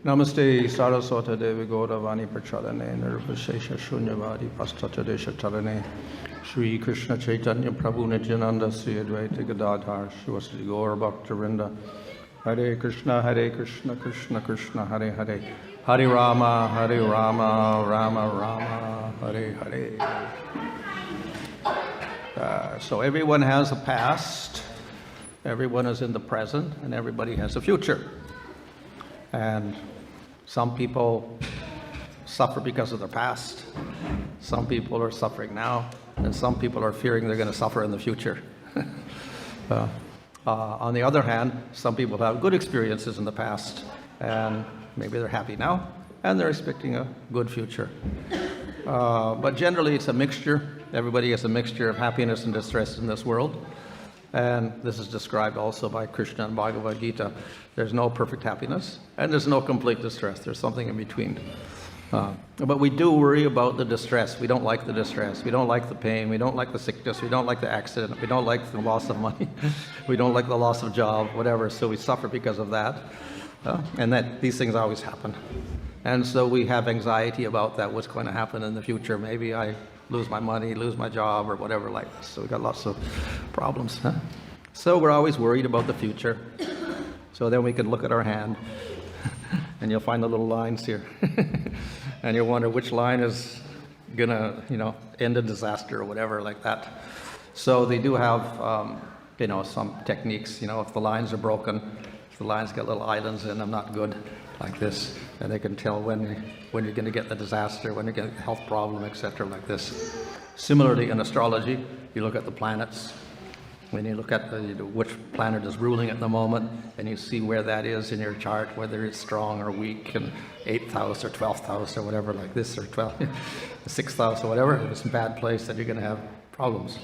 Namaste Saraswata Devi Gauravani Pracharane Nirvishesha Shunyavadi Paschatadesha Tarane Sri Krishna Chaitanya Prabhu Nityananda Sri Advaita Gadadhar Shivasri Gaur Bhaktarinda Hare Krishna Krishna Krishna Hare Hare Hare Rama Rama Rama Hare Hare. So everyone has a past, everyone is in the present, and everybody has a future. And some people suffer because of their past, some people are suffering now, and some people are fearing they're going to suffer in the future. On the other hand, some people have good experiences in the past, and maybe they're happy now, and they're expecting a good future. But generally it's a mixture. Everybody has a mixture of happiness and distress in this world. And this is described also by Krishna in Bhagavad Gita. There's no perfect happiness, and there's no complete distress. There's something in between. But we do worry about the distress. We don't like the distress. We don't like the pain. We don't like the sickness. We don't like the accident. We don't like the loss of money. We don't like the loss of job, whatever. So we suffer because of that. And that these things always happen. And so we have anxiety about that, what's going to happen in the future. Maybe I lose my money, lose my job, or whatever like this. So we've got lots of problems. So we're always worried about the future. So then we can look at our hand, and you'll find the little lines here. And you'll wonder which line is gonna, end in disaster or whatever like that. So they do have, some techniques. If the lines are broken, if the lines got little islands in them, not good, like this, and they can tell when you're going to get the disaster, when you get a health problem, etc., like this. Similarly, in astrology, you look at the planets. When you look at which planet is ruling at the moment, and you see where that is in your chart, whether it's strong or weak, and 8th house or 12th house or whatever like this, or 6th house or whatever, if it's a bad place, then you're going to have problems.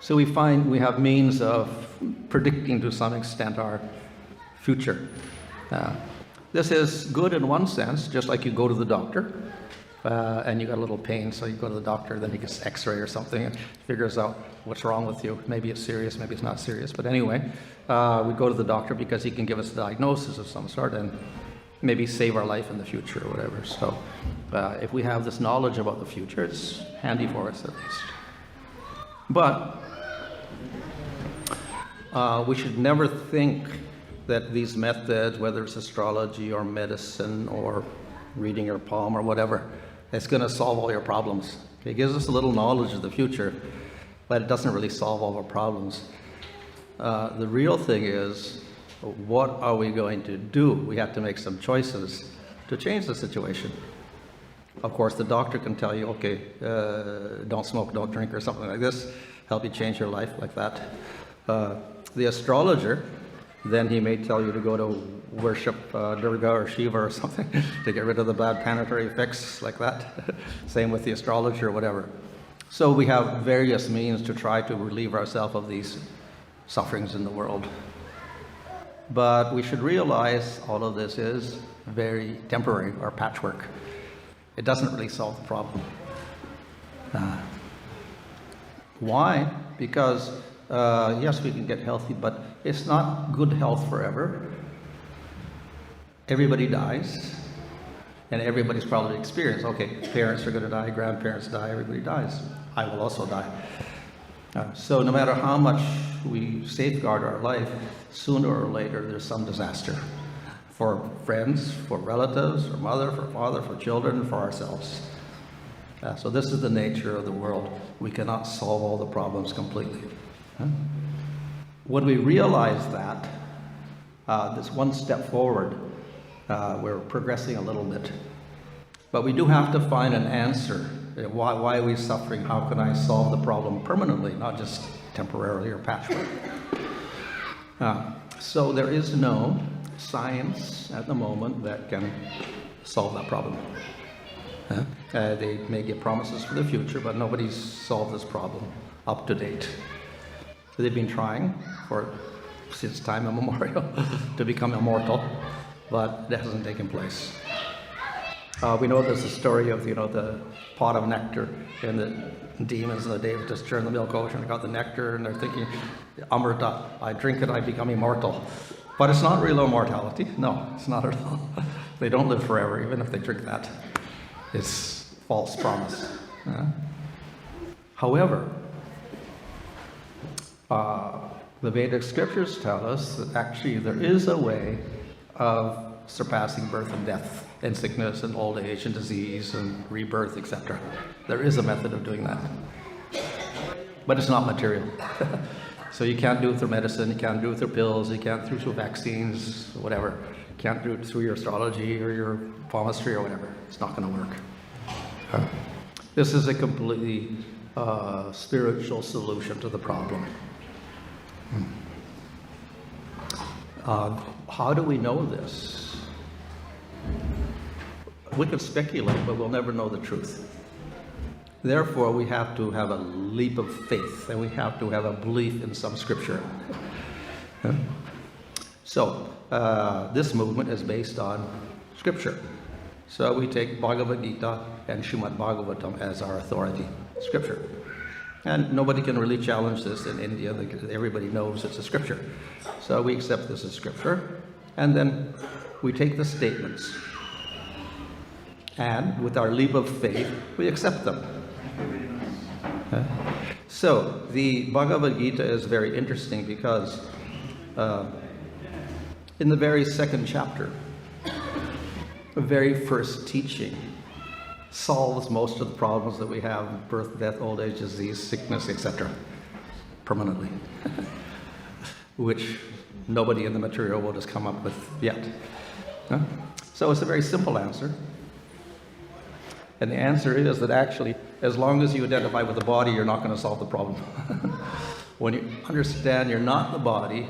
So we find we have means of predicting to some extent our future. This is good in one sense, just like you go to the doctor, and you got a little pain, so you go to the doctor, then he gets x-ray or something and figures out what's wrong with you. Maybe it's serious, maybe it's not serious, but anyway, we go to the doctor because he can give us a diagnosis of some sort and maybe save our life in the future or whatever. So if we have this knowledge about the future, it's handy for us at least. But we should never think that these methods, whether it's astrology or medicine or reading your palm or whatever, it's going to solve all your problems. It gives us a little knowledge of the future, but it doesn't really solve all our problems. The real thing is, what are we going to do? We have to make some choices to change the situation. Of course, the doctor can tell you, okay, don't smoke, don't drink, or something like this, help you change your life like that. The astrologer, then he may tell you to go to worship Durga or Shiva or something to get rid of the bad planetary effects like that. Same with the astrologer or whatever. So we have various means to try to relieve ourselves of these sufferings in the world. But we should realize all of this is very temporary or patchwork. It doesn't really solve the problem. Why? Because yes, we can get healthy, but it's not good health forever. Everybody dies, and everybody's probably experienced, okay, parents are going to die, grandparents die, everybody dies. I will also die. So no matter how much we safeguard our life, sooner or later there's some disaster. For friends, for relatives, for mother, for father, for children, for ourselves. So this is the nature of the world. We cannot solve all the problems completely. When we realize that, this one step forward, we're progressing a little bit. But we do have to find an answer. Why are we suffering? How can I solve the problem permanently, not just temporarily or patchwork? So there is no science at the moment that can solve that problem. They may give promises for the future, but nobody's solved this problem up to date. They've been trying since time immemorial to become immortal, but that hasn't taken place. We know there's a story of the pot of nectar, and the demons and the devas just churned the milk ocean and got the nectar, and they're thinking, Amrita, I drink it, I become immortal. But it's not real immortality. No, it's not at all. They don't live forever, even if they drink that. It's false promise. However, the Vedic scriptures tell us that actually there is a way of surpassing birth and death, and sickness and old age and disease and rebirth, etc. There is a method of doing that. But it's not material. So you can't do it through medicine, you can't do it through pills, you can't do it through vaccines, whatever. You can't do it through your astrology or your palmistry or whatever. It's not going to work. This is a completely spiritual solution to the problem. How do we know this? We could speculate, but we'll never know the truth. Therefore, we have to have a leap of faith, and we have to have a belief in some scripture. So, this movement is based on scripture. So we take Bhagavad Gita and Srimad Bhagavatam as our authority, scripture. And nobody can really challenge this in India. Everybody knows it's a scripture. So we accept this as scripture, and then we take the statements, and with our leap of faith, we accept them. So the Bhagavad Gita is very interesting because in the very second chapter, the very first teaching solves most of the problems that we have: birth, death, old age, disease, sickness, etc. permanently, which nobody in the material world has come up with yet. So it's a very simple answer. And the answer is that actually, as long as you identify with the body, you're not going to solve the problem. When you understand you're not the body,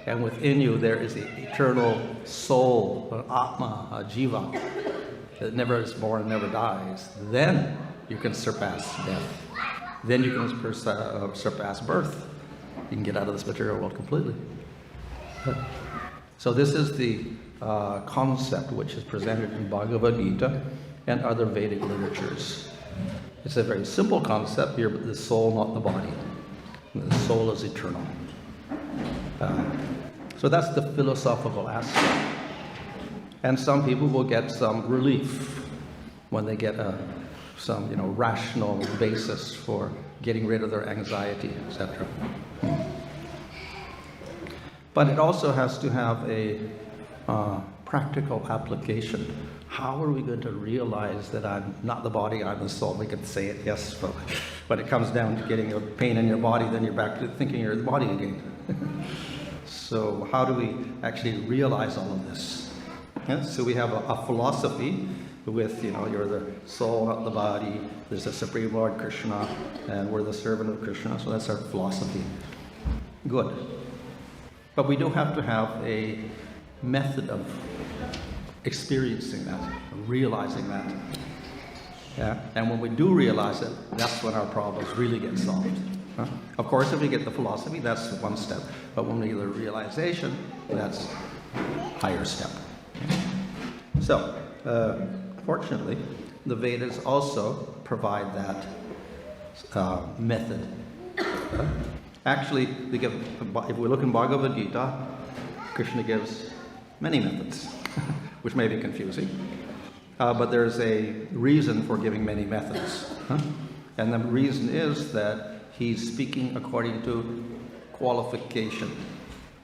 and within you there is the eternal soul, an Atma, a Jiva, that never is born and never dies, then you can surpass death. Then you can surpass birth. You can get out of this material world completely. So this is the concept which is presented in Bhagavad Gita and other Vedic literatures. It's a very simple concept here, but the soul, not the body. The soul is eternal. So that's the philosophical aspect. And some people will get some relief when they get some rational basis for getting rid of their anxiety, etc. But it also has to have a practical application. How are we going to realize that I'm not the body, I'm the soul? We could say it, yes, but when it comes down to getting a pain in your body, then you're back to thinking you're the body again. So how do we actually realize all of this? Yeah, so we have a philosophy with, you're the soul, not the body. There's a Supreme Lord Krishna, and we're the servant of Krishna. So that's our philosophy. Good. But we do have to have a method of experiencing that, realizing that. Yeah? And when we do realize it, that's when our problems really get solved. Of course, if we get the philosophy, that's one step. But when we get the realization, that's a higher step. So, fortunately, the Vedas also provide that method. Actually, they give, if we look in Bhagavad Gita, Krishna gives many methods, which may be confusing. But there's a reason for giving many methods. And the reason is that he's speaking according to qualification.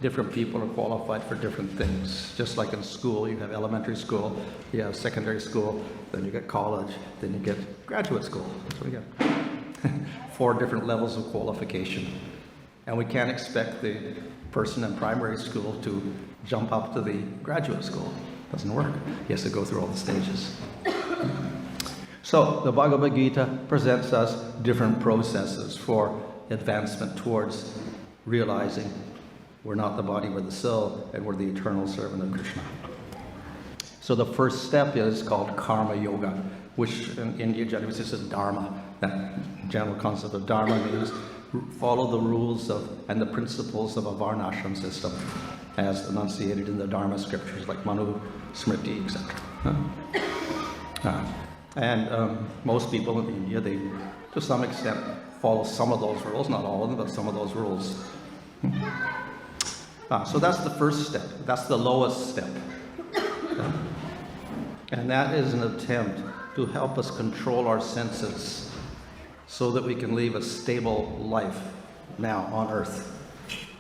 Different people are qualified for different things. Just like in school, you have elementary school, you have secondary school, then you get college, then you get graduate school. That's what we get. 4 different levels of qualification. And we can't expect the person in primary school to jump up to the graduate school. It doesn't work. He has to go through all the stages. So the Bhagavad Gita presents us different processes for advancement towards realizing we're not the body, we're the soul, and we're the eternal servant of Krishna. So the first step is called Karma Yoga, which in India generally is Dharma. That general concept of Dharma means follow the rules of and the principles of a Varnashram system as enunciated in the Dharma scriptures like Manu, Smriti, etc. And most people in India, they to some extent follow some of those rules, not all of them, but some of those rules. So that's the first step. That's the lowest step. And that is an attempt to help us control our senses so that we can live a stable life now on earth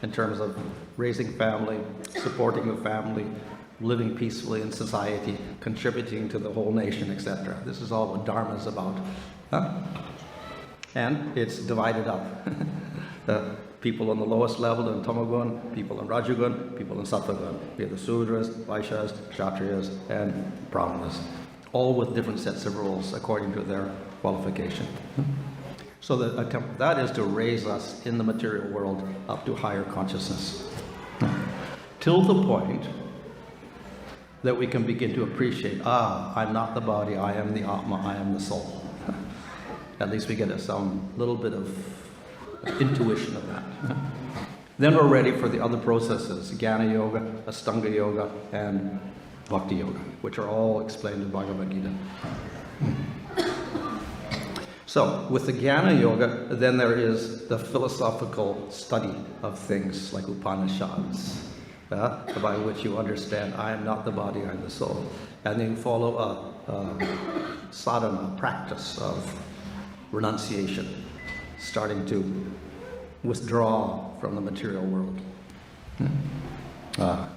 in terms of raising family, supporting the family, living peacefully in society, contributing to the whole nation, etc. This is all what Dharma is about. Huh? And it's divided up. The people on the lowest level in Tamagun, people in Rajagun, people in Sattvagun. We have the Sudras, Vaishyas, Kshatriyas, and Brahmanas, all with different sets of rules according to their qualification. So the attempt of that is to raise us in the material world up to higher consciousness, till the point that we can begin to appreciate, I'm not the body, I am the Atma, I am the soul. At least we get some little bit of intuition of that. Then we're ready for the other processes, Jnana Yoga, Ashtanga Yoga, and Bhakti Yoga, which are all explained in Bhagavad Gita. So, with the Jnana Yoga, then there is the philosophical study of things like Upanishads, by which you understand, I am not the body, I am the soul. And then you follow a sadhana, practice of renunciation, starting to withdraw from the material world.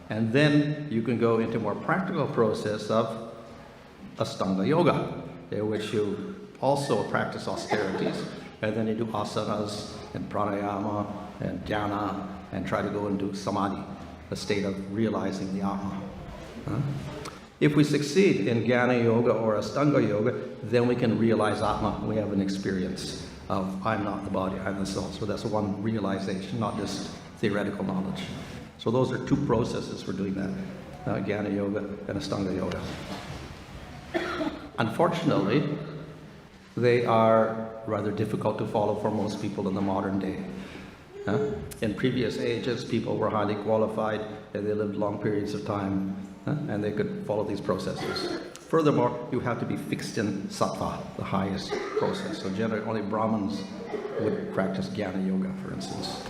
And then you can go into more practical process of Ashtanga Yoga, in which you also practice austerities, and then you do asanas and pranayama and dhyana and try to go into samadhi, a state of realizing the Atma. If we succeed in Jnana Yoga or Ashtanga Yoga, then we can realize Atma. We have an experience of I'm not the body, I'm the soul. So that's one realization, not just theoretical knowledge. So those are two processes for doing that, Jnana Yoga and Ashtanga Yoga. Unfortunately, they are rather difficult to follow for most people in the modern day. In previous ages, people were highly qualified, and they lived long periods of time, and they could follow these processes. Furthermore, you have to be fixed in sattva, the highest process. So generally, only Brahmins would practice Jnana Yoga, for instance.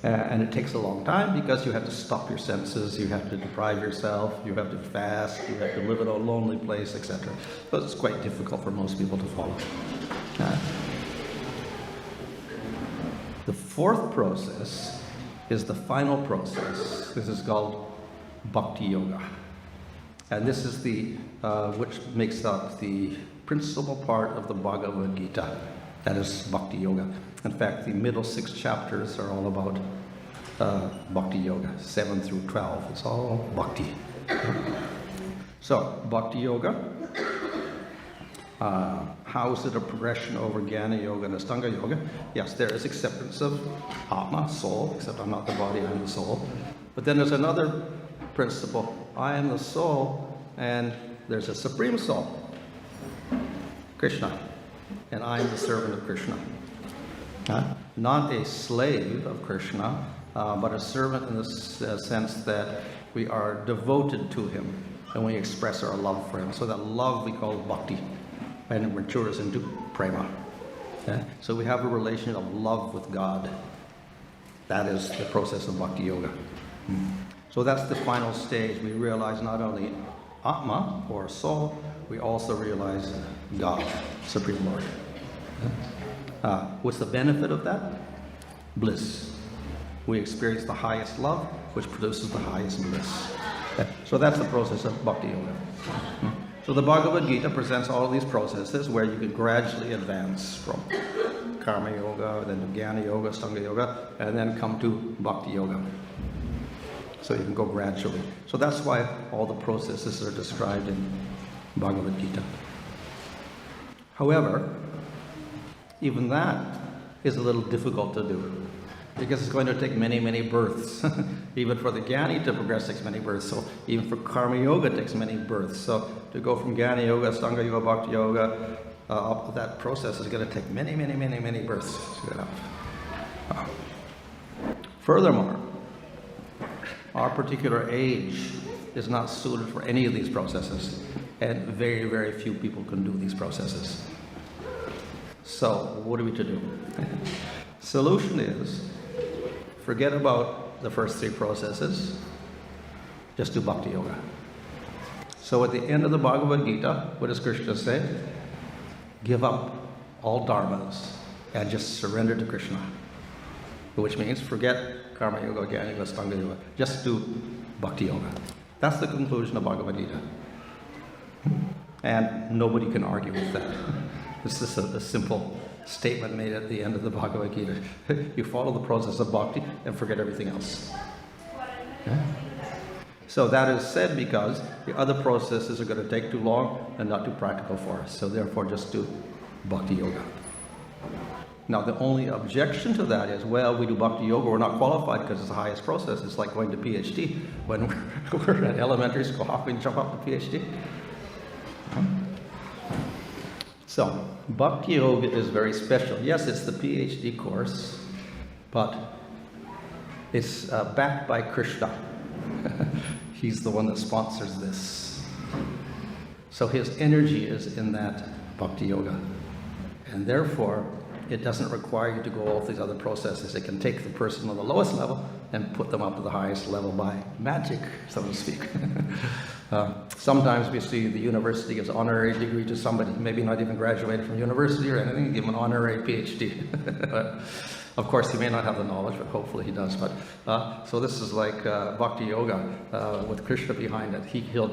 And it takes a long time because you have to stop your senses, you have to deprive yourself, you have to fast, you have to live in a lonely place, etc. But it's quite difficult for most people to follow. The fourth process is the final process. This is called Bhakti Yoga. And this is the, which makes up the principal part of the Bhagavad Gita. That is Bhakti Yoga. In fact, the middle 6 chapters are all about Bhakti Yoga, 7 through 12. It's all Bhakti. So, Bhakti Yoga, how is it a progression over Jnana Yoga and Ashtanga Yoga? Yes, there is acceptance of Atma, soul, except I'm not the body, I'm the soul. But then there's another principle, I am the soul, and there's a supreme soul, Krishna, and I am the servant of Krishna. Not a slave of Krishna, but a servant in the sense that we are devoted to him and we express our love for him. So that love we call bhakti, and it matures into prema. So we have a relation of love with God. That is the process of Bhakti Yoga. So that's the final stage. We realize not only Atma, or soul, we also realize God, Supreme Lord. What's the benefit of that? Bliss. We experience the highest love, which produces the highest bliss. So that's the process of Bhakti Yoga. So the Bhagavad Gita presents all of these processes where you can gradually advance from Karma Yoga, then to Jnana Yoga, Ashtanga Yoga, and then come to Bhakti Yoga. So you can go gradually. So that's why all the processes are described in Bhagavad Gita. However, even that is a little difficult to do because it's going to take many, many births. Even for the Jnani to progress takes many births. So even for Karma Yoga takes many births. So to go from Jnana Yoga, Ashtanga Yoga, Bhakti Yoga, that process is going to take many, many, many, many births. Furthermore, our particular age is not suited for any of these processes, and very, very few people can do these processes. So, what are we to do? Solution is, forget about the first 3 processes, just do Bhakti Yoga. So at the end of the Bhagavad Gita, what does Krishna say? Give up all dharmas and just surrender to Krishna. Which means forget Karma Yoga, Jnana Yoga, Stanga Yoga. Just do Bhakti Yoga. That's the conclusion of Bhagavad Gita. And nobody can argue with that. This is a simple statement made at the end of the Bhagavad Gita. You follow the process of bhakti and forget everything else. Yeah? So that is said because the other processes are going to take too long and not too practical for us. So therefore just do Bhakti Yoga. Now the only objection to that is, well, we do Bhakti Yoga, we're not qualified because it's the highest process. It's like going to PhD. When we're at elementary school, how can we jump up to PhD? So, Bhakti Yoga is very special. Yes, it's the PhD course, but it's backed by Krishna. He's the one that sponsors this. So his energy is in that Bhakti Yoga. And therefore, it doesn't require you to go all these other processes. It can take the person on the lowest level and put them up to the highest level by magic, so to speak. Sometimes we see the university gives an honorary degree to somebody, maybe not even graduated from university or anything, give him an honorary PhD. Of course, he may not have the knowledge, but hopefully he does. But so this is like Bhakti Yoga with Krishna behind it. He'll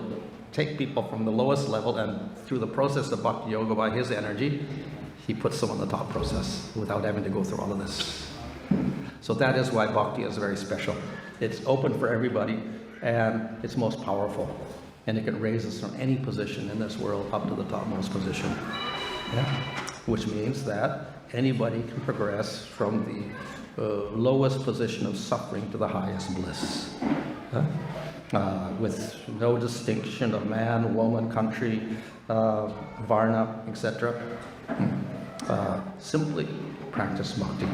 take people from the lowest level, and through the process of Bhakti Yoga, by his energy, he puts them on the top process without having to go through all of this. So that is why Bhakti is very special. It's open for everybody, and it's most powerful. And it can raise us from any position in this world up to the topmost position. Yeah? Which means that anybody can progress from the lowest position of suffering to the highest bliss. With no distinction of man, woman, country, varna, etc. Simply practice bhakti.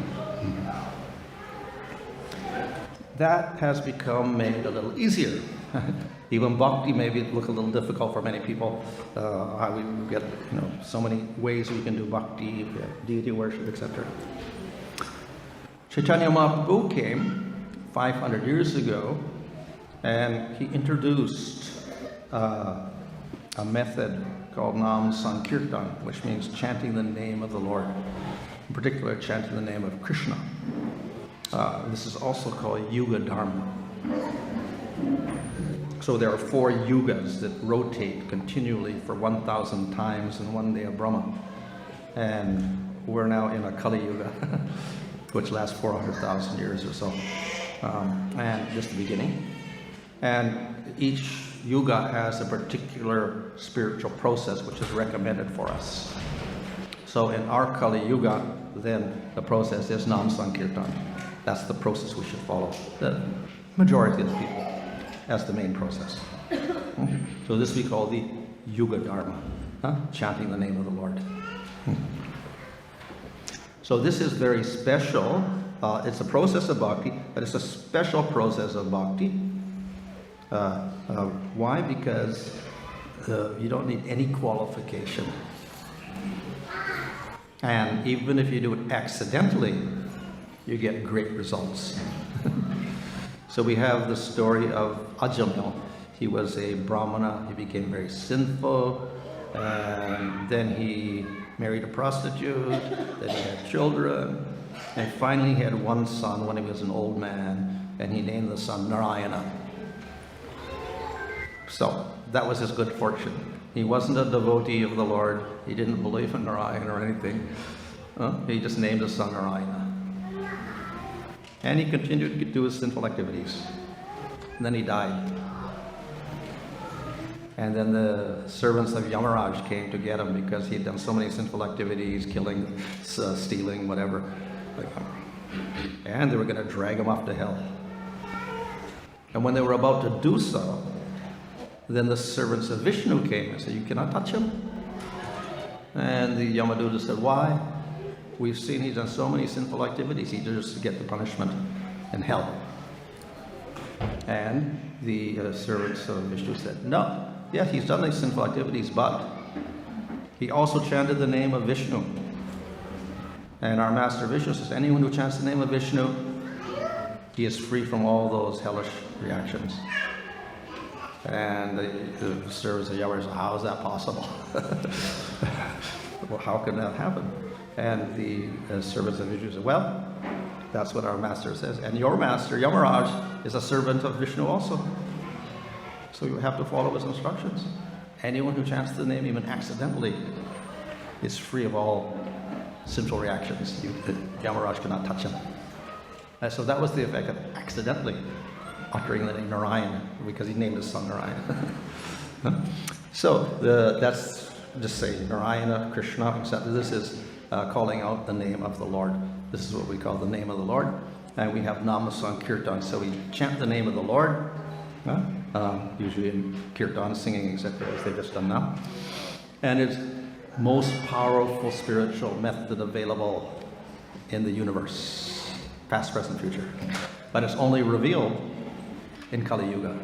That has become made a little easier. Even bhakti may look a little difficult for many people. How we get, so many ways we can do bhakti, deity worship, etc. Caitanya Mahaprabhu came 500 years ago, and he introduced a method called Nam Sankirtan, which means chanting the name of the Lord. In particular, chanting the name of Krishna. This is also called Yuga Dharma. So there are 4 yugas that rotate continually for 1,000 times in one day of Brahma. And we're now in a Kali Yuga, which lasts 400,000 years or so. And just the beginning. And each yuga has a particular spiritual process which is recommended for us. So in our Kali Yuga, then the process is Nam Sankirtan. That's the process we should follow. The majority of the people. As the main process. So this we call the Yuga Dharma, chanting the name of the Lord. So this is very special. It's a process of bhakti, but it's a special process of bhakti. Why? Because you don't need any qualification. And even if you do it accidentally, you get great results. So we have the story of Ajamil. He was a brahmana. He became very sinful. And then he married a prostitute. Then he had children. And finally he had one son when he was an old man. And he named the son Narayana. So that was his good fortune. He wasn't a devotee of the Lord. He didn't believe in Narayana or anything. He just named his son Narayana. And he continued to do his sinful activities. And then he died. And then the servants of Yamaraj came to get him because he had done so many sinful activities, killing, stealing, whatever. And they were going to drag him off to hell. And when they were about to do so, then the servants of Vishnu came and said, "You cannot touch him." And the Yamaduta said, "Why? We've seen he's done so many sinful activities, he deserves to get the punishment in hell." And the servants of Vishnu said, "No, yes, he's done these sinful activities, but he also chanted the name of Vishnu. And our master Vishnu says, anyone who chants the name of Vishnu, he is free from all those hellish reactions." And the servants of Yamaraja said, how is that possible? Well, how can that happen? And the servants of Vishnu said, well, that's what our master says. And your master, Yamaraj, is a servant of Vishnu also. So you have to follow his instructions. Anyone who chants the name even accidentally is free of all sinful reactions. Yamaraj cannot touch him. And so that was the effect of accidentally uttering the name Narayan, because he named his son Narayan. So that's just say Narayana, Krishna, etc. This is calling out the name of the Lord. This is what we call the name of the Lord. And we have Nama Sankirtan. So we chant the name of the Lord, usually in kirtan, singing, etc., as they've just done now. And it's most powerful spiritual method available in the universe, past, present, future. But it's only revealed in Kali Yuga.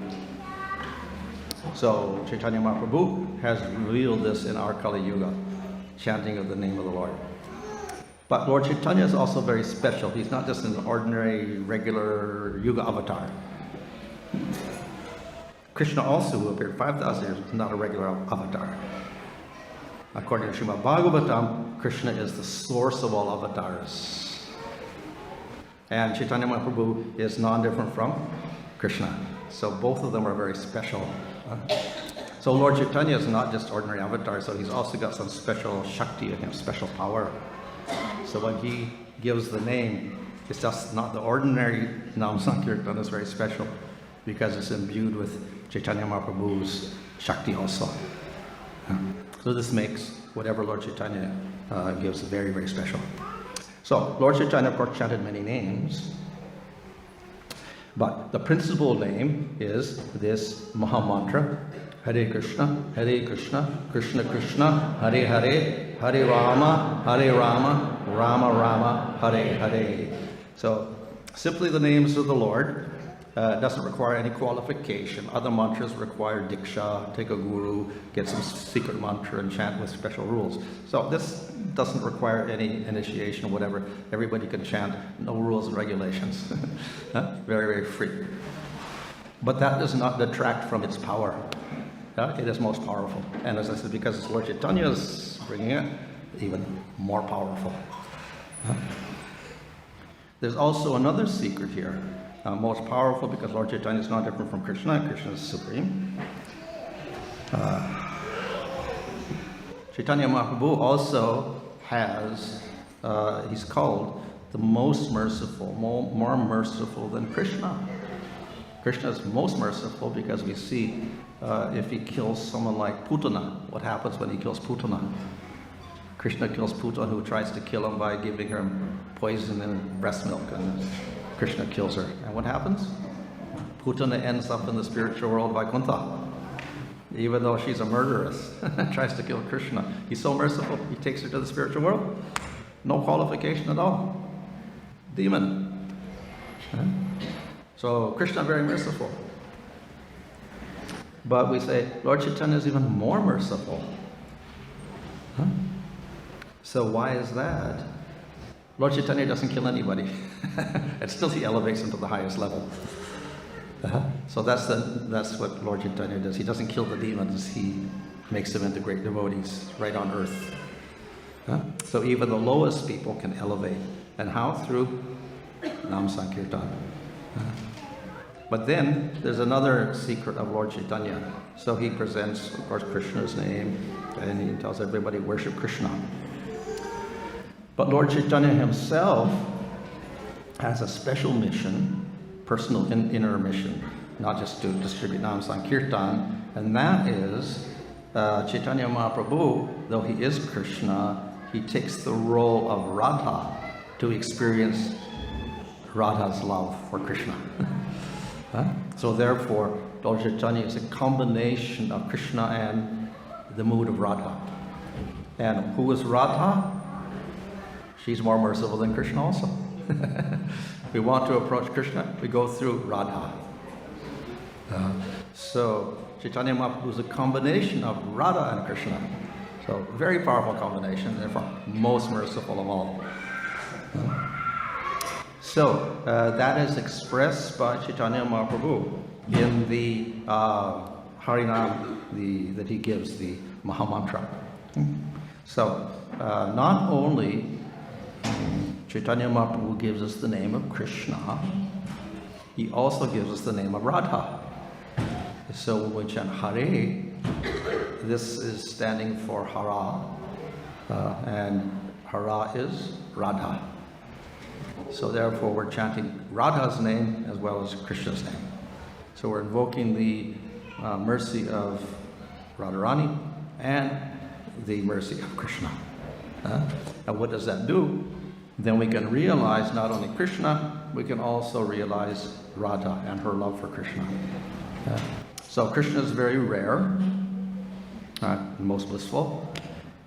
So Chaitanya Mahaprabhu has revealed this in our Kali Yuga, chanting of the name of the Lord. But Lord Chaitanya is also very special. He's not just an ordinary, regular Yuga avatar. Krishna also, who appeared 5,000 years, is not a regular avatar. According to Srimad Bhagavatam, Krishna is the source of all avatars. And Chaitanya Mahaprabhu is non-different from Krishna. So both of them are very special. So Lord Chaitanya is not just ordinary avatar, so he's also got some special Shakti in him, special power. So when he gives the name, it's just not the ordinary Nam Sankirtan, it's very special because it's imbued with Chaitanya Mahaprabhu's Shakti also. So this makes whatever Lord Chaitanya gives very, very special. So Lord Chaitanya, of course, chanted many names. But the principal name is this Maha Mantra, Hare Krishna, Krishna Krishna, Hare Hare, Hare Rama, Rama Rama, Hare Hare. So simply the names of the Lord. Doesn't require any qualification. Other mantras require diksha, take a guru, get some secret mantra and chant with special rules. So this doesn't require any initiation or whatever. Everybody can chant, no rules and regulations. Very, very free. But that does not detract from its power. It is most powerful. And as I said, because it's Lord Chaitanya is bringing it, even more powerful. There's also another secret here. Most powerful because Lord Chaitanya is not different from Krishna. Krishna is supreme. Chaitanya Mahaprabhu also has, he's called the most merciful, more merciful than Krishna. Krishna is most merciful because we see if he kills someone like Putana, what happens when he kills Putana? Krishna kills Putana, who tries to kill him by giving her poison in breast milk, and Krishna kills her. And what happens? Putana ends up in the spiritual world, Vaikuntha. Even though she's a murderess, tries to kill Krishna. He's so merciful, he takes her to the spiritual world. No qualification at all. Demon. So Krishna very merciful. But we say, Lord Chaitanya is even more merciful. So why is that? Lord Chaitanya doesn't kill anybody. And still he elevates them to the highest level. So that's what Lord Chaitanya does. He doesn't kill the demons. He makes them into great devotees right on earth. So even the lowest people can elevate. And how? Through Nam Sankirtan. But then there's another secret of Lord Chaitanya. So he presents, of course, Krishna's name, and he tells everybody, worship Krishna. But Lord Chaitanya himself has a special mission, personal inner mission, not just to distribute Nam Sankirtan, and that is Chaitanya Mahaprabhu, though he is Krishna, he takes the role of Radha to experience Radha's love for Krishna. So therefore, Lord Chaitanya is a combination of Krishna and the mood of Radha. And who is Radha? She's more merciful than Krishna also. We want to approach Krishna, we go through Radha. So Chaitanya Mahaprabhu is a combination of Radha and Krishna. So very powerful combination, therefore most merciful of all. So that is expressed by Chaitanya Mahaprabhu in the Harinam that he gives, the Mahamantra. So, not only Chaitanya Mahaprabhu gives us the name of Krishna, he also gives us the name of Radha. So when we chant Hare, this is standing for Hara, and Hara is Radha. So therefore we're chanting Radha's name as well as Krishna's name. So we're invoking the mercy of Radharani and the mercy of Krishna. And what does that do? Then we can realize not only Krishna, we can also realize Radha and her love for Krishna. So Krishna is very rare, most blissful,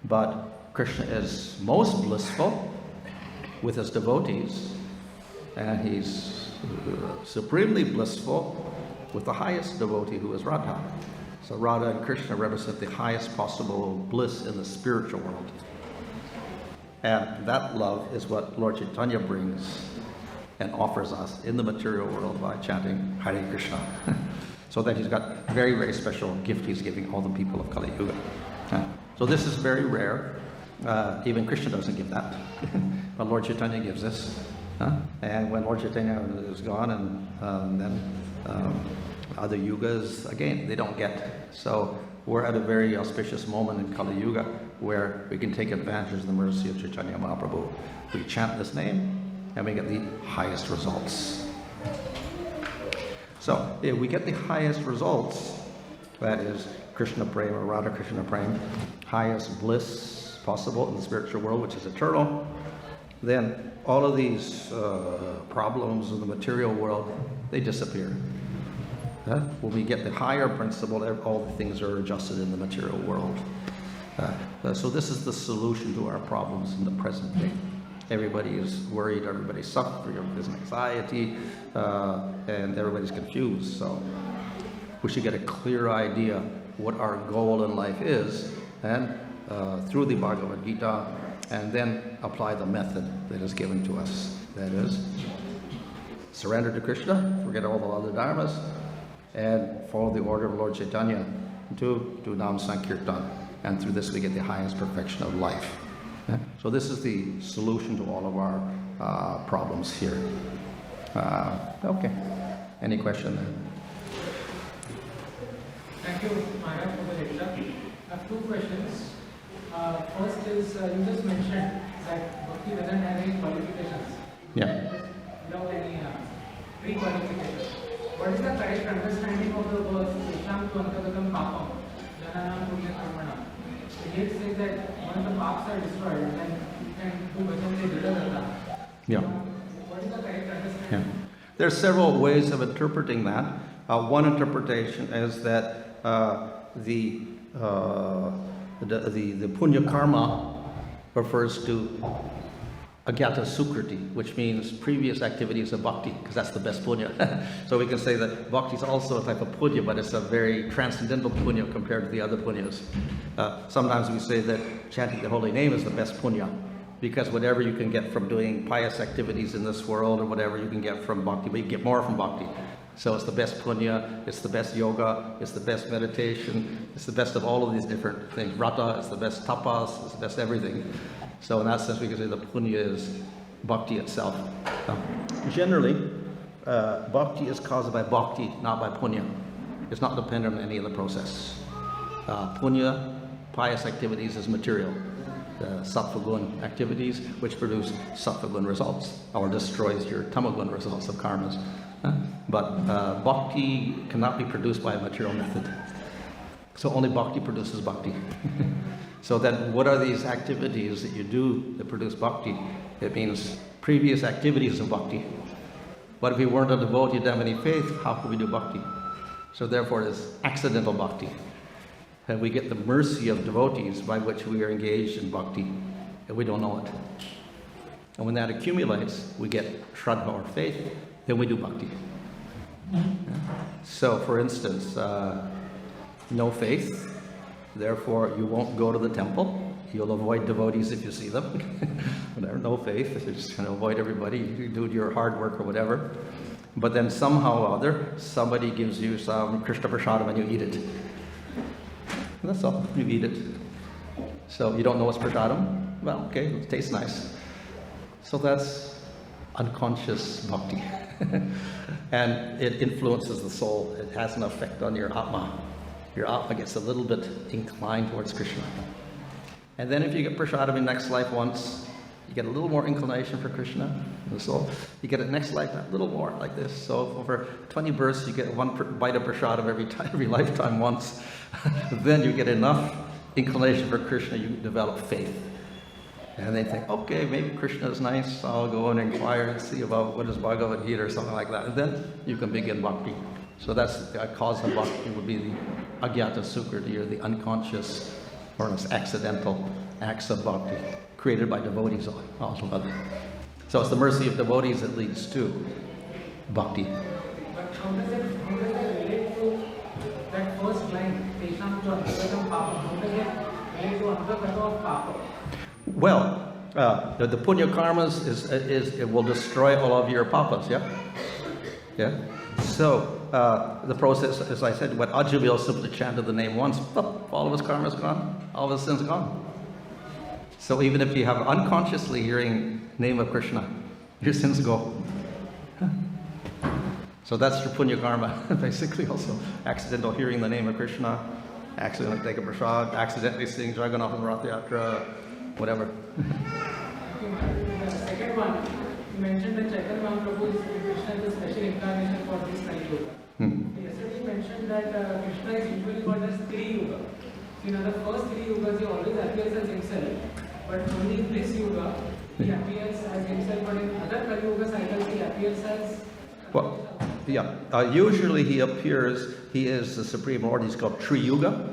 but Krishna is most blissful with his devotees, and he's supremely blissful with the highest devotee, who is Radha. So Radha and Krishna represent the highest possible bliss in the spiritual world. And that love is what Lord Chaitanya brings and offers us in the material world by chanting Hare Krishna. So that he's got very, very special gift he's giving all the people of Kali Yuga. So this is very rare. Even Krishna doesn't give that. But Lord Chaitanya gives this. And when Lord Chaitanya is gone, and then other yugas, again, they don't get. So we're at a very auspicious moment in Kali Yuga where we can take advantage of the mercy of Chaitanya Mahaprabhu. We chant this name and we get the highest results. So if we get the highest results, that is Krsna Prema, Radha Krishna Prema, highest bliss possible in the spiritual world, which is eternal, then all of these problems of the material world, they disappear. When we get the higher principle, all the things are adjusted in the material world. So this is the solution to our problems in the present day. Everybody is worried, everybody's suffering, there's anxiety, and everybody's confused. So we should get a clear idea what our goal in life is, and through the Bhagavad Gita, and then apply the method that is given to us. That is, surrender to Krishna, forget all the other dharmas, and follow the order of Lord Chaitanya to do Nam Sankirtan. And through this we get the highest perfection of life. So this is the solution to all of our problems here. Okay. Any question then? Thank you, Maharaj, for the lecture. I have two questions. First is, you just mentioned that Bhakti doesn't have any qualifications. Yeah. Without any pre-qualifications. What is the correct understanding of the verse, Isham tu antagatam papam, jananam punya karmana? It says that when the paps are destroyed, then you can do bhajan data. Yeah. What is the correct understanding? Yeah. There are several ways of interpreting that. One interpretation is that the punya karma refers to Agyata Sukriti, which means previous activities of bhakti, because that's the best punya. So we can say that bhakti is also a type of punya, but it's a very transcendental punya compared to the other punyas. Sometimes we say that chanting the holy name is the best punya, because whatever you can get from doing pious activities in this world, or whatever you can get from bhakti, but you get more from bhakti. So it's the best punya, it's the best yoga, it's the best meditation, it's the best of all of these different things. Vrata, it's the best tapas, it's the best everything. So in that sense, we can say the punya is bhakti itself. Generally, bhakti is caused by bhakti, not by punya. It's not dependent on any of the process. Punya, pious activities, is material. Sattva-gun activities, which produce sattva-gun results, or destroys your tamagun results of karmas. But bhakti cannot be produced by a material method. So only bhakti produces bhakti. So then what are these activities that you do that produce bhakti? It means previous activities of bhakti. But if we weren't a devotee, didn't have any faith, how could we do bhakti? So therefore it is accidental bhakti. And we get the mercy of devotees by which we are engaged in bhakti, and we don't know it. And when that accumulates, we get shraddha or faith, then we do bhakti. So for instance, no faith, therefore you won't go to the temple. You'll avoid devotees if you see them. Whatever, no faith, you just kind of avoid everybody. You do your hard work or whatever. But then somehow or other, somebody gives you some Krishna Prasadam and you eat it. And that's all, you eat it. So you don't know what's Prasadam? Well, okay, it tastes nice. So that's unconscious bhakti. And it influences the soul. It has an effect on your Atma. Your Atma gets a little bit inclined towards Krishna. And then if you get Prasadam in next life once, you get a little more inclination for Krishna in the soul. You get it next life a little more like this. So over 20 births, you get one bite of Prasadam every lifetime once. Then you get enough inclination for Krishna, you develop faith. And they think, okay, maybe Krishna is nice, I'll go and inquire and see about what is Bhagavad Gita or something like that. And then you can begin bhakti. So that's the cause of bhakti would be the agyata sukriti, or the unconscious or accidental acts of bhakti created by devotees altogether. So it's the mercy of devotees that leads to bhakti. But how does it relate to that first line, Tesham tu antagatam papa? How does it relate to antagata of papa? Well, the punya karmas is it will destroy all of your papas, yeah? Yeah? So, the process, as I said, when Ajubil simply chanted the name once, all of his karma is gone, all of his sins are gone. So even if you have unconsciously hearing name of Krishna, your sins go. So that's your punya karma, basically also. Accidental hearing the name of Krishna, accidentally take a prasad, accidentally sing Jagannath and Rath Yatra, whatever. The second one, you mentioned that Chaitanya Mahaprabhu is Krishna is a special incarnation for this Kali Yuga. Yesterday you mentioned that Krishna is usually called as Tri Yuga. So in the first three yugas he always appears as himself, but only in this yuga he appears as himself, but in other Kali Yuga cycles he appears as... Well, yeah. Usually he appears, he is the Supreme Lord, he's called Tri Yuga.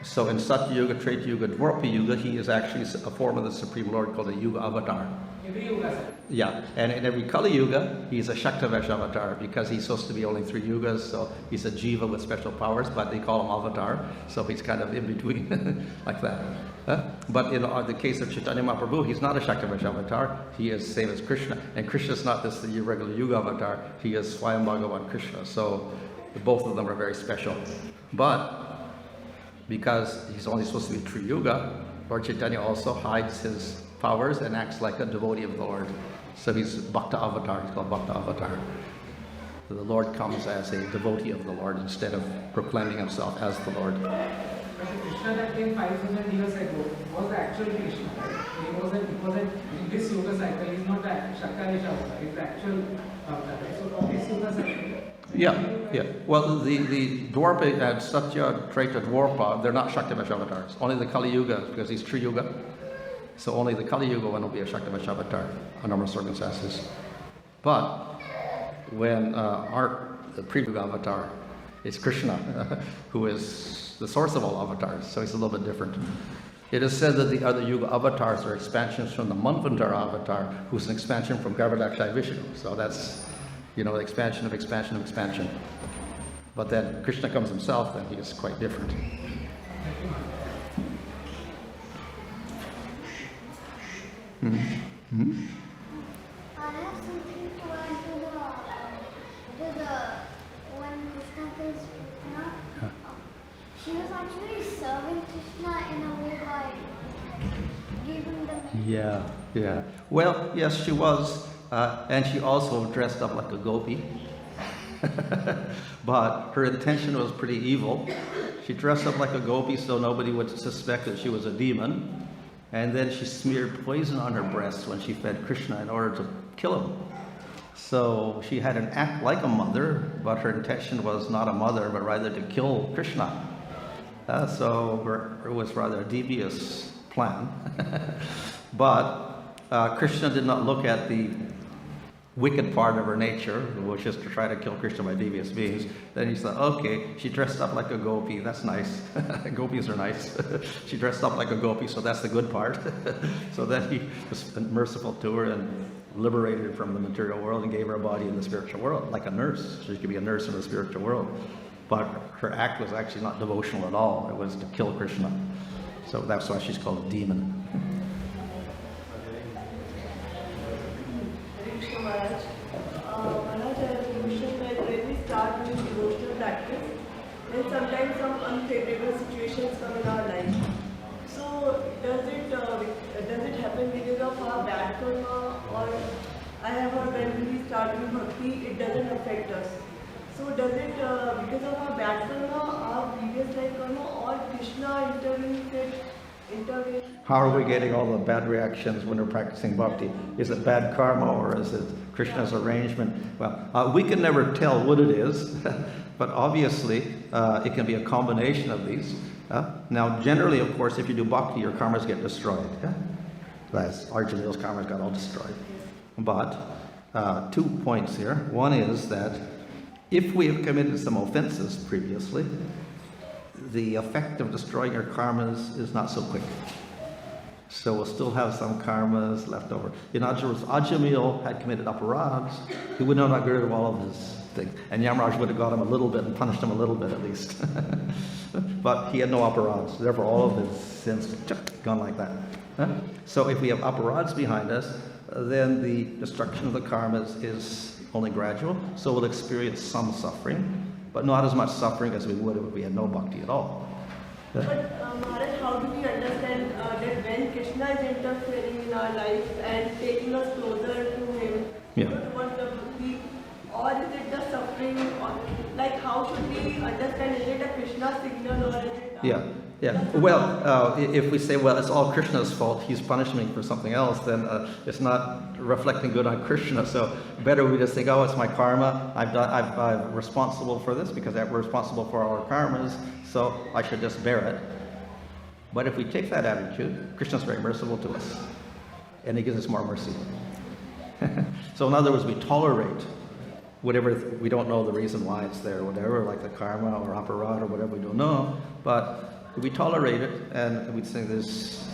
So in Satya Yuga, Treta Yuga, Dwarpa Yuga, he is actually a form of the Supreme Lord called a Yuga Avatar. Every yuga, sir. Yeah, and in every Kali Yuga, he's a Shaktavesh avatar because he's supposed to be only 3 yugas, so he's a jiva with special powers, but they call him avatar, so he's kind of in between, like that. But in the case of Chaitanya Mahaprabhu, he's not a Shaktavesh avatar, he is same as Krishna, and Krishna's not this the regular Yuga avatar, he is Swayam Bhagavan Krishna, so both of them are very special. But because he's only supposed to be Tri Yuga, Lord Chaitanya also hides his powers and acts like a devotee of the Lord. So he's Bhakta Avatar, he's called Bhakta Avatar. So the Lord comes as a devotee of the Lord instead of proclaiming himself as the Lord. But the Krishna that came 5,000 years ago was the actual Krishna, right? He was in this yuga cycle, he's not the Shaktavesh avatar, he's the actual avatar, right? So from this yuga cycle... Yeah. Well, the Dwarpa and Satya, Treta, Dwarpa, they're not Shaktavesh avatars. Only the Kali Yuga, because he's Tri Yuga. So only the Kali Yuga one will be a Shaktavesh avatar under normal circumstances. But when the Pre-Yuga avatar is Krishna, who is the source of all avatars, so he's a little bit different. It is said that the other Yuga avatars are expansions from the Manvantara avatar, who's an expansion from Garbhodakshaya Vishnu. So that's, the expansion of expansion of expansion. But then Krishna comes himself, then he is quite different. Mm-hmm. I have something to add to the when Krishna is Krishna. She was actually serving Krishna in a way by giving them. Yeah. Well, yes, she was, and she also dressed up like a gopi. But her intention was pretty evil. She dressed up like a gopi so nobody would suspect that she was a demon. And then she smeared poison on her breast when she fed Krishna in order to kill him. So she had an act like a mother, but her intention was not a mother, but rather to kill Krishna. So it was rather a devious plan. But Krishna did not look at the wicked part of her nature, which is to try to kill Krishna by devious means. Then he said, okay, she dressed up like a gopi, that's nice. Gopis are nice. She dressed up like a gopi, so that's the good part. So then he was merciful to her and liberated her from the material world and gave her a body in the spiritual world, like a nurse. She could be a nurse in the spiritual world. But her act was actually not devotional at all. It was to kill Krishna. So that's why she's called a demon. Maharaj, Maharaj, you unfavorable situations come in our life. So does it happen because of our bad karma, or I have heard when we start doing bhakti, it doesn't affect us. So does it because of our bad karma, our previous life karma, or Krishna intervenes? How are we getting all the bad reactions when we're practicing bhakti? Is it bad karma or is it Krishna's arrangement? Well, we can never tell what it is, but obviously it can be a combination of these. Now, generally, of course, if you do bhakti, your karmas get destroyed. That's Arjun's karmas got all destroyed. But 2 points here. One is that if we have committed some offenses previously, the effect of destroying our karmas is not so quick. So we'll still have some karmas left over. In other words, Ajamil had committed aparadhas. He would not have got rid of all of his things. And Yamaraj would have got him a little bit and punished him a little bit at least. But he had no aparadhas. Therefore, all of his sins gone like that. So if we have aparadhas behind us, then the destruction of the karmas is only gradual. So we'll experience some suffering, but not as much suffering as we would if we had no bhakti at all. But Maharaj, how do we understand that when Krishna is interfering in our life and taking us closer to Him, towards the bhakti, or is it the suffering? Or, like, how should we understand? Is it a Krishna signal or is it? Yeah. Well, if we say, well, it's all Krishna's fault, he's punishing me for something else, then it's not reflecting good on Krishna. So better we just think, oh, it's my karma. I'm responsible for this because we're responsible for our karmas, so I should just bear it. But if we take that attitude, Krishna's very merciful to us, and he gives us more mercy. So in other words, we tolerate whatever, we don't know the reason why it's there, whatever, like the karma or aparadha or whatever, we don't know, but we tolerate it and we say this,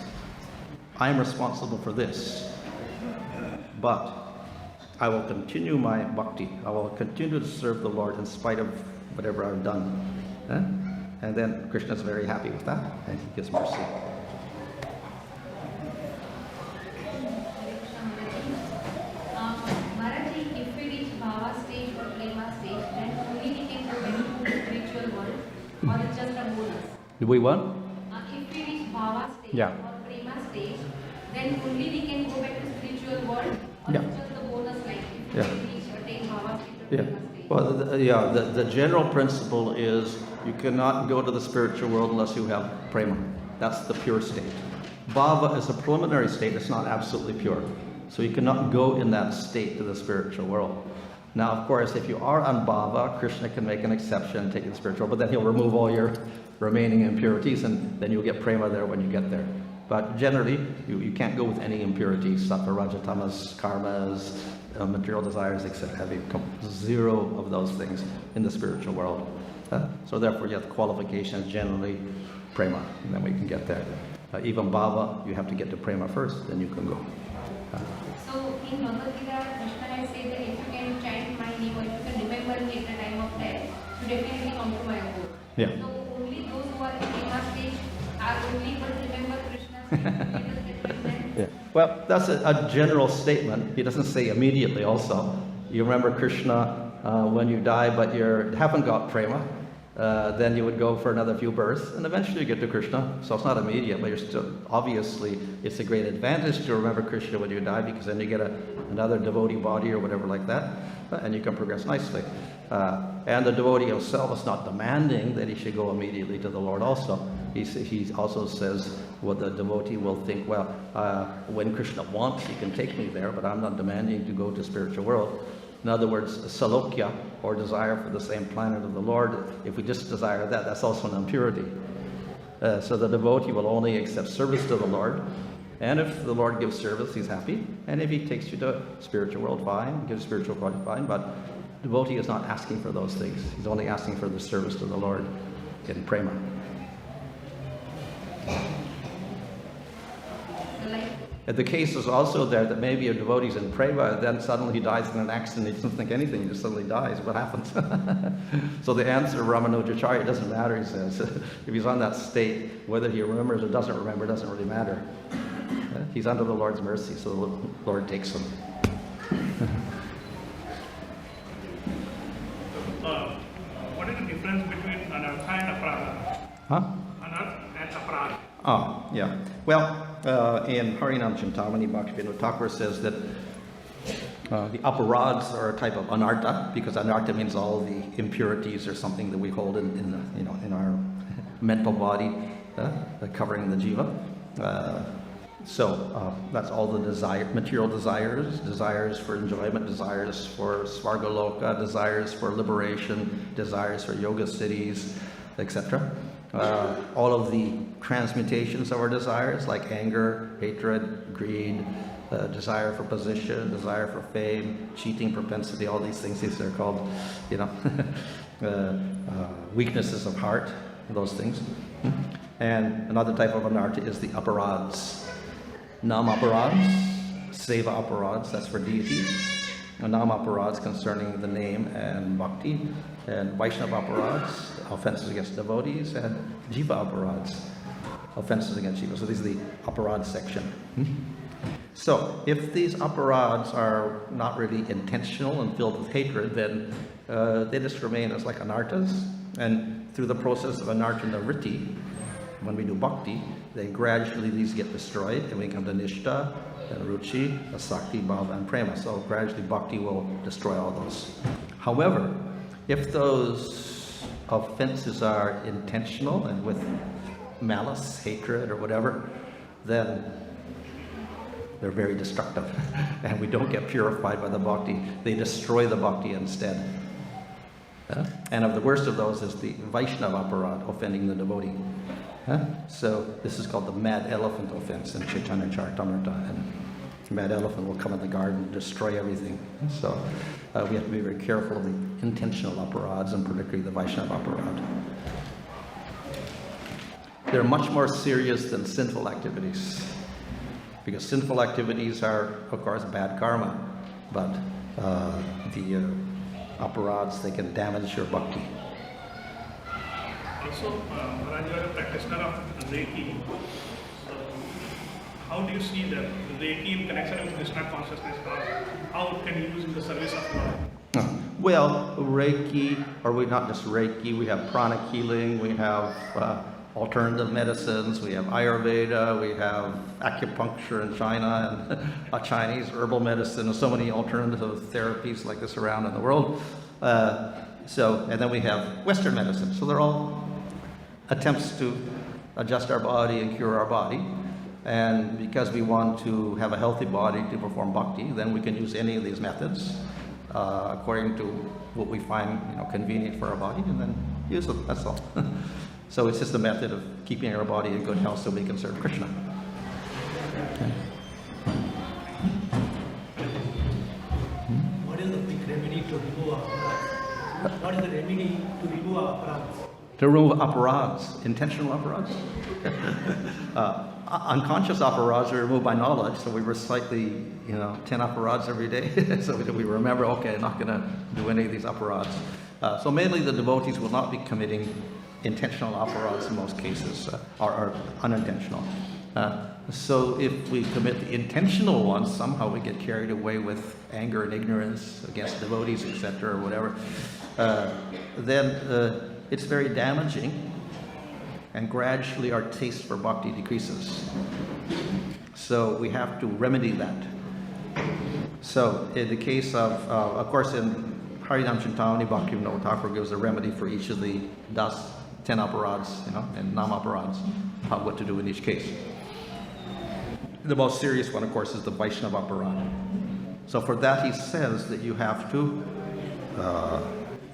I'm responsible for this, but I will continue my bhakti, I will continue to serve the Lord in spite of whatever I've done. And then Krishna is very happy with that and he gives mercy. Or it's just a bonus? Do we what? If we reach Bhava stage Yeah. or Prema stage, then only we can go back to spiritual world, or Yeah. it's just the bonus, like if Yeah. we reach or take Bhava stage or Yeah. Prema stage. Well, the general principle is you cannot go to the spiritual world unless you have prema. That's the pure state. Bhava is a preliminary state, it's not absolutely pure. So you cannot go in that state to the spiritual world. Now, of course, if you are on bhava, Krishna can make an exception and take you to the spiritual world, but then he'll remove all your remaining impurities and then you'll get prema there when you get there. But generally, you can't go with any impurities, sattva, raja, tamas, karmas, material desires, etc. Have zero of those things in the spiritual world. So therefore, you have qualifications, generally prema, and then we can get there. Even bhava, you have to get to prema first, then you can go. So in Bhagavad Gita, Krishna has said that if you can chant my name or if you can remember me at the time of death, you definitely come to my abode. Yeah. So only those who are in Prema stage are only able to remember Krishna's name. Yeah. Well, that's a general statement. He doesn't say immediately also. You remember Krishna when you die, but you haven't got prema. Then you would go for another few births, and eventually you get to Krishna. So it's not immediate, but you're still, obviously, it's a great advantage to remember Krishna when you die, because then you get another devotee body or whatever like that, and you can progress nicely. And the devotee himself is not demanding that he should go immediately to the Lord also. He also says, well, the devotee will think, well, when Krishna wants, he can take me there, but I'm not demanding to go to spiritual world. In other words, salokya, or desire for the same planet of the Lord, if we just desire that, that's also an impurity. So the devotee will only accept service to the Lord, and if the Lord gives service, he's happy. And if he takes you to spiritual world, fine, gives spiritual world, fine, but the devotee is not asking for those things. He's only asking for the service to the Lord in prema. And the case is also there that maybe a devotee's in prema, then suddenly he dies in an accident, he doesn't think anything, he just suddenly dies. What happens? So the answer, Ramanujacharya, it doesn't matter, he says. If he's on that state, whether he remembers or doesn't remember, doesn't really matter. He's under the Lord's mercy, so the Lord takes him. What is the difference between anartha and aparadha? Huh? Anarth and aparadh. Ah, yeah. Well, in Harinam Chintamani, Bhaktivinoda Thakur says that the aparadhs are a type of anartha, because anartha means all the impurities or something that we hold in our mental body, covering the jiva. So that's all the material desires for enjoyment, desires for svargaloka, desires for liberation, desires for yoga cities, etc. All of the transmutations of our desires, like anger, hatred, greed, desire for position, desire for fame, cheating propensity, all these things are called, weaknesses of heart, those things. And another type of anartha is the aparadhs. Nam aparadhs, seva aparadhs, that's for deities. Nam aparadhs concerning the name and bhakti, and Vaishnava aparadhs, offenses against devotees, and jiva aparadhs, offenses against jiva. So these are the aparadh section. So if these aparadhs are not really intentional and filled with hatred, then they just remain as like anarthas. And through the process of anartha vritti, when we do bhakti, then gradually these get destroyed, and we come to nishta, and ruchi, asakti, bhava, and prema. So gradually bhakti will destroy all those. However, if those offenses are intentional and with malice, hatred, or whatever, then they're very destructive, and we don't get purified by the bhakti. They destroy the bhakti instead. And of the worst of those is the Vaishnava aparadh, offending the devotee. So this is called the mad elephant offense in Chaitanya Charitamrita, and mad elephant will come in the garden and destroy everything. So we have to be very careful of the intentional aparadhs, and particularly the Vaishnava aparadh. They're much more serious than sinful activities, because sinful activities are, of course, bad karma, but the aparadhs, they can damage your bhakti. Also, Maharaj, you are a practitioner of Reiki. So, how do you see that Reiki in connection with Krishna consciousness? How it can be used in the service of Lord? Well, Reiki, or not just Reiki, we have pranic healing, we have alternative medicines, we have Ayurveda, we have acupuncture in China, and Chinese herbal medicine, and so many alternative therapies like this around in the world. And then we have Western medicine. So they're all attempts to adjust our body and cure our body. And because we want to have a healthy body to perform bhakti, then we can use any of these methods according to what we find convenient for our body, and then use them. That's all. So it's just a method of keeping our body in good health so we can serve Krishna. Okay. What is the quick remedy to remove aparadhs? What is the remedy to remove aparadhs? To remove aparadhs, intentional aparadhs. Unconscious aparadhs are removed by knowledge, so we recite the 10 aparadhs every day, so we remember, okay, I'm not going to do any of these aparadhs. So mainly the devotees will not be committing intentional aparadhs in most cases, or unintentional. So if we commit the intentional ones, somehow we get carried away with anger and ignorance against devotees, etc., or whatever, then it's very damaging, and gradually our taste for bhakti decreases. So we have to remedy that. So in the case of course, in Harinam Chintamani, Bhaktivinoda Thakur gives a remedy for each of the 10 aparadhs, and nam aparadhs, what to do in each case. The most serious one, of course, is the Vaishnava aparadh. So for that, he says that you have to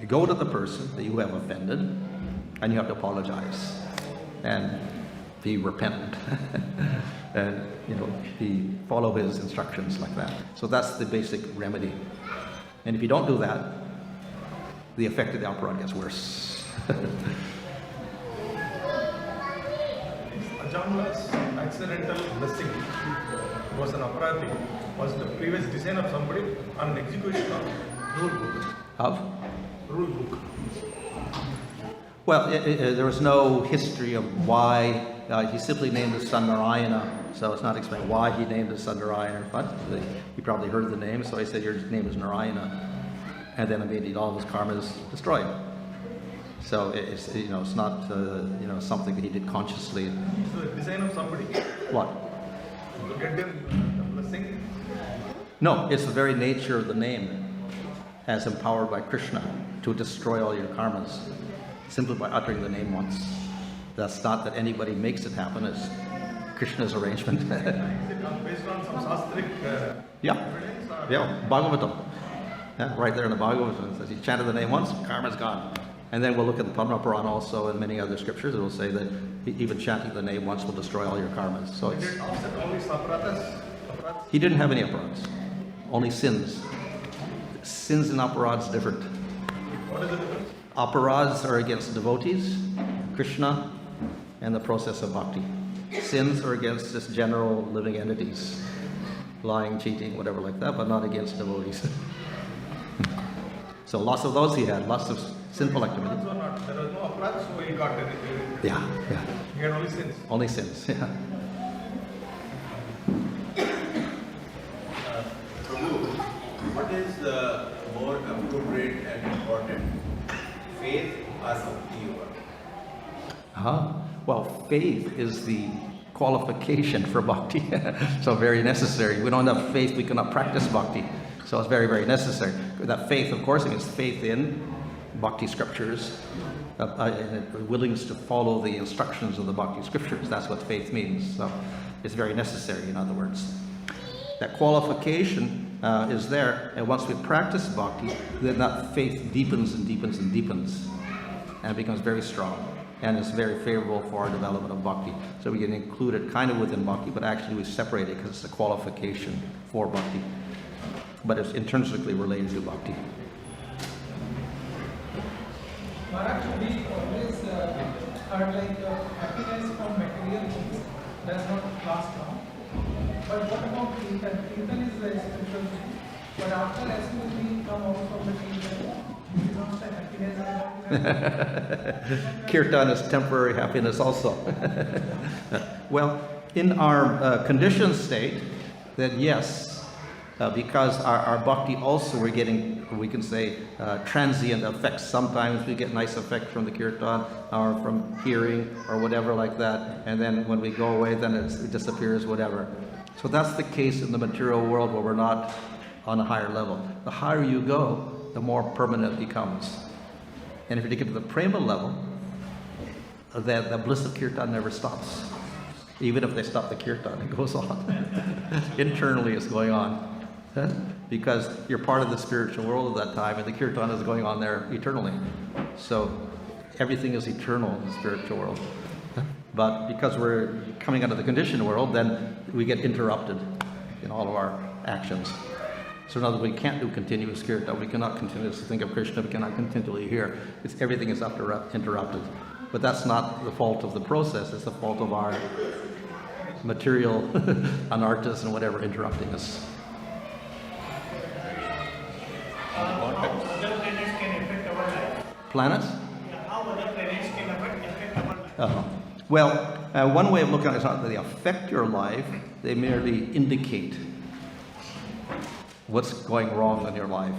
go to the person that you have offended, and you have to apologize and be repentant, and follow his instructions like that. So that's the basic remedy. And if you don't do that, the effect of the aparadh gets worse. Ajamla's accidental blessing was an aparadhi, was the previous design of somebody on an execution of rule book. Of? Rule book. Well, there was no history of why. He simply named his son Narayana, so it's not explained why he named his son Narayana, but he probably heard the name, so he said, your name is Narayana. And then immediately all of his karma is destroyed. So it's, it's not, something that he did consciously. It's the design of somebody What? to get them the blessing. No, it's the very nature of the name as empowered by Krishna to destroy all your karmas simply by uttering the name once. That's not that anybody makes it happen, it's Krishna's arrangement. Is it based on some sastric Yeah, evidence? Or yeah, Bhagavatam. Yeah, right there in the Bhagavatam, it says you chanted the name once, karma's gone. And then we'll look at the Padma Purana also and many other scriptures. It will say that even chanting the name once will destroy all your karmas. So Did it's, it offset all these aparatas? he didn't have any aparads, only sins. Sins and aparads different. What is the difference? Aparads are against devotees, Krishna, and the process of bhakti. Sins are against just general living entities, lying, cheating, whatever like that, but not against devotees. So lots of those he had, lots of sinful activity. Aparads or not? There was no aparads, so he got anything. Yeah, yeah, He had only sins. only sins. Yeah. Prabhu, what is more appropriate and important, faith or Bhakti Yoga? Well, faith is the qualification for bhakti, so very necessary. We don't have faith, we cannot practice bhakti. So it's very, very necessary. That faith, of course, means faith in bhakti scriptures, and a willingness to follow the instructions of the bhakti scriptures. That's what faith means. So it's very necessary, in other words. That qualification is there, and once we practice bhakti, then that faith deepens and deepens and deepens, and becomes very strong, and it's very favorable for our development of bhakti. So we can include it kind of within bhakti, but actually we separate it because it's a qualification for bhakti. But it's intrinsically related to bhakti. Maharaj, we always heard like happiness from material things does not last long. But what about Kirtan? Kirtan is a spiritual thing. But after as soon as we come out from the Kirtan, we don't say happiness. Kirtan is temporary happiness also. Well, in our conditioned state, then yes, because our bhakti also we're getting, we can say, transient effects. Sometimes we get nice effect from the kirtan or from hearing or whatever like that, and then when we go away, then it disappears, whatever. So that's the case in the material world where we're not on a higher level. The higher you go, the more permanent it becomes. And if you get to the prema level, the bliss of kirtan never stops. Even if they stop the kirtan, it goes on. Internally it's going on. Because you're part of the spiritual world at that time, and the kirtan is going on there eternally. So everything is eternal in the spiritual world. But because we're coming out of the conditioned world, then we get interrupted in all of our actions. So in other words, we can't do continuous kirtan. We cannot continuously think of Krishna. We cannot continually hear. Everything is interrupted. But that's not the fault of the process. It's the fault of our material anarthas and whatever interrupting us. How other planets can affect our life? Planets? How other planets can affect our life? Well, one way of looking at it is not that they affect your life, they merely indicate what's going wrong in your life.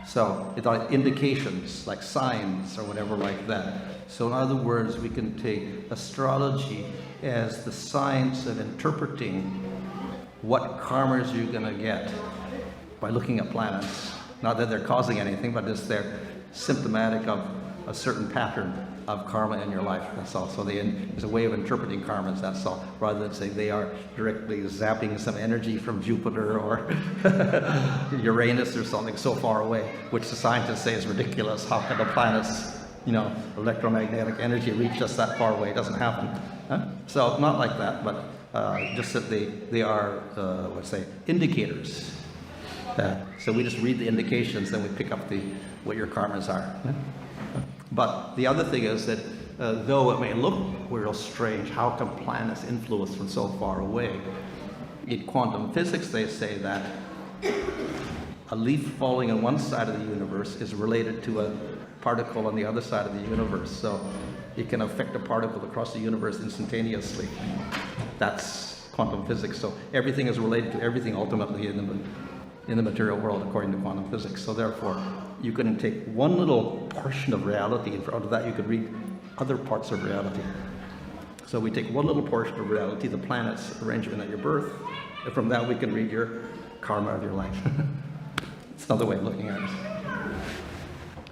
So it's like indications, like signs or whatever like that. So in other words, we can take astrology as the science of interpreting what karmas you're going to get by looking at planets. Not that they're causing anything, but just they're symptomatic of a certain pattern of karma in your life. That's all. So there's a way of interpreting karmas, that's all. Rather than saying they are directly zapping some energy from Jupiter or Uranus or something so far away, which the scientists say is ridiculous. How can the planets, electromagnetic energy reach us that far away? It doesn't happen. So not like that, but just that they are, indicators. So we just read the indications, then we pick up what your karmas are. But the other thing is that though it may look real strange, how come planets influence from so far away? In quantum physics, they say that a leaf falling on one side of the universe is related to a particle on the other side of the universe. So it can affect a particle across the universe instantaneously. That's quantum physics. So everything is related to everything ultimately in the material world according to quantum physics. So therefore, you can take one little portion of reality, and out of that you could read other parts of reality. So we take one little portion of reality, the planet's arrangement at your birth, and from that we can read your karma of your life. It's another way of looking at it.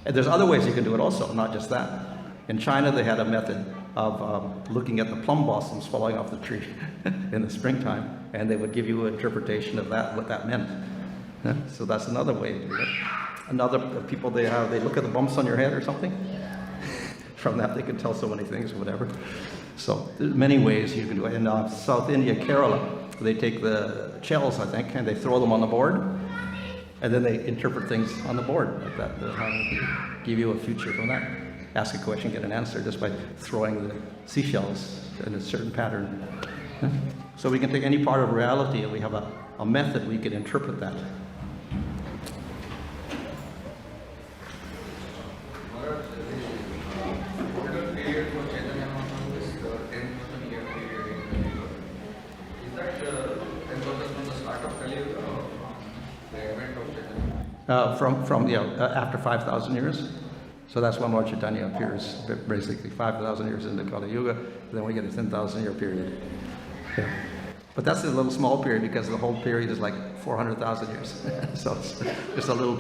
And there's other ways you can do it also, not just that. In China, they had a method of looking at the plum blossoms falling off the tree in the springtime, and they would give you an interpretation of that, what that meant. So that's another way to do it. Another people they look at the bumps on your head or something. From that they can tell so many things or whatever. So there's many ways you can do it. In South India, Kerala, they take the shells, I think, and they throw them on the board, and then they interpret things on the board like that. They'll give you a future from that. Ask a question, get an answer just by throwing the seashells in a certain pattern. So we can take any part of reality and we have a method we can interpret that. After 5,000 years. So that's when Lord Chaitanya appears, basically 5,000 years into Kali Yuga, then we get a 10,000 year period. Yeah. But that's a little small period because the whole period is like 400,000 years. So it's just a little